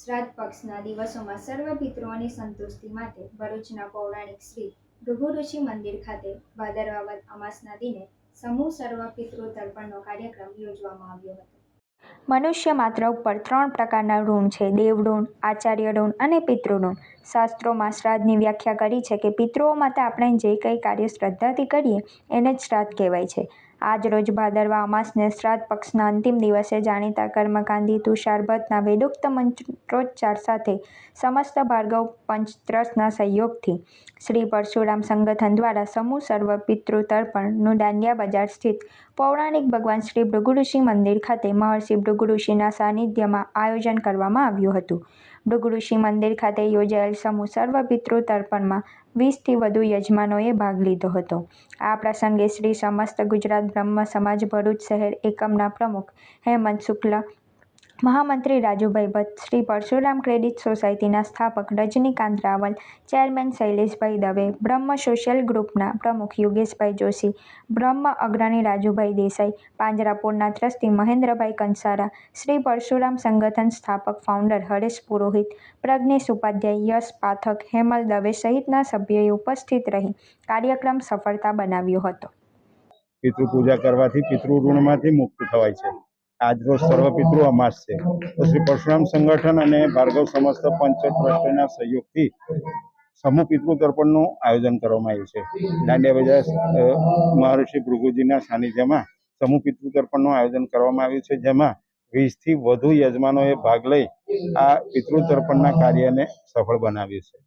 શ્રાદ્ધ પક્ષના દિવસોમાં સર્વ પિતૃઓની સંતુષ્ટિ માટે ભરૂચના પૌરાણિક શ્રી ભૃગુ ઋષિ મંદિર ખાતે ભાદરવા વદ અમાસના દિને સમૂહ સર્વ પિતૃ તર્પણનો કાર્યક્રમ યોજવામાં આવ્યો હતો। મનુષ્ય માત્ર ઉપર 3 પ્રકારના ઋણ છે: દેવઋણ, આચાર્ય ઋણ અને પિતૃઋણ। શાસ્ત્રોમાં શ્રાદ્ધની વ્યાખ્યા કરી છે કે પિતૃઓ માટે આપણે જે કંઈ કાર્ય શ્રદ્ધાથી કરીએ એને જ શ્રાદ્ધ કહેવાય છે। આજ રોજ ભાદરવા અમાસને શ્રાદ્ધ પક્ષના અંતિમ દિવસે જાણીતા કર્મકાંડી તુષાર ભટ્ટના વેદોક્ત મંત્રોચ્ચાર સાથે સમસ્ત ભાર્ગવ પંચ ટ્રસ્ટના સહયોગથી શ્રી પરશુરામ સંગઠન દ્વારા સમૂહ સર્વ પિતૃ તર્પણનું દાંડિયા બજાર સ્થિત પૌરાણિક ભગવાન શ્રી ભૃગુ ઋષિ મંદિર ખાતે મહર્ષિ ભૃગુ ઋષિના સાનિધ્યમાં આયોજન કરવામાં આવ્યું હતું। ભૃગુ ઋષિ મંદિર ખાતે યોજાયેલ સમૂહ સર્વ પિતૃ તર્પણમાં 20થી વધુ યજમાનોએ ભાગ લીધો હતો। આ પ્રસંગે શ્રી સમસ્ત ગુજરાત બ્રહ્મ સમાજ ભરૂચ શહેર એકમના પ્રમુખ હેમંત શુક્લ, મહામંત્રી રાજુભાઈ ભટ્ટ, શ્રી પરશુરામ ક્રેડિટ સોસાયટીના સ્થાપક રજનીકાંત રાવલ, ચેરમેન શૈલેષભાઈ દવે, બ્રહ્મ સોશિયલ ગ્રુપના પ્રમુખ યોગેશભાઈ જોશી, બ્રહ્મ અગ્રણી રાજુભાઈ દેસાઈ, પાંજરાપોળના ટ્રસ્ટી મહેન્દ્રભાઈ કંસારા, શ્રી પરશુરામ સંગઠન સ્થાપક ફાઉન્ડર હરેશ પુરોહિત, પ્રજ્ઞેશ ઉપાધ્યાય, યશ પાઠક, હેમલ દવે સહિતના સભ્યોએ ઉપસ્થિત રહી કાર્યક્રમ સફળતા બનાવ્યો હતો। પિતૃ પૂજા કરવાથી પિતૃ ઋણમાંથી મુક્ત થવાય છે। આજરોજ સર્વ પિતૃ અમાસ છે, તો શ્રી પરશુરામ સંગઠન અને ભાર્ગવ સમસ્ત પંચ ટ્રસ્ટના સહયોગથી સમૂહ પિતૃ તર્પણનું આયોજન કરવામાં આવ્યું છે। દાંડિયા બજાર મહર્ષિ ભૃગુજીના સાનિધ્યમાં સમૂહ પિતૃ તર્પણનું આયોજન કરવામાં આવ્યું છે, જેમાં 20થી વધુ યજમાનોએ ભાગ લઈ આ પિતૃ તર્પણના કાર્યને સફળ બનાવ્યું છે।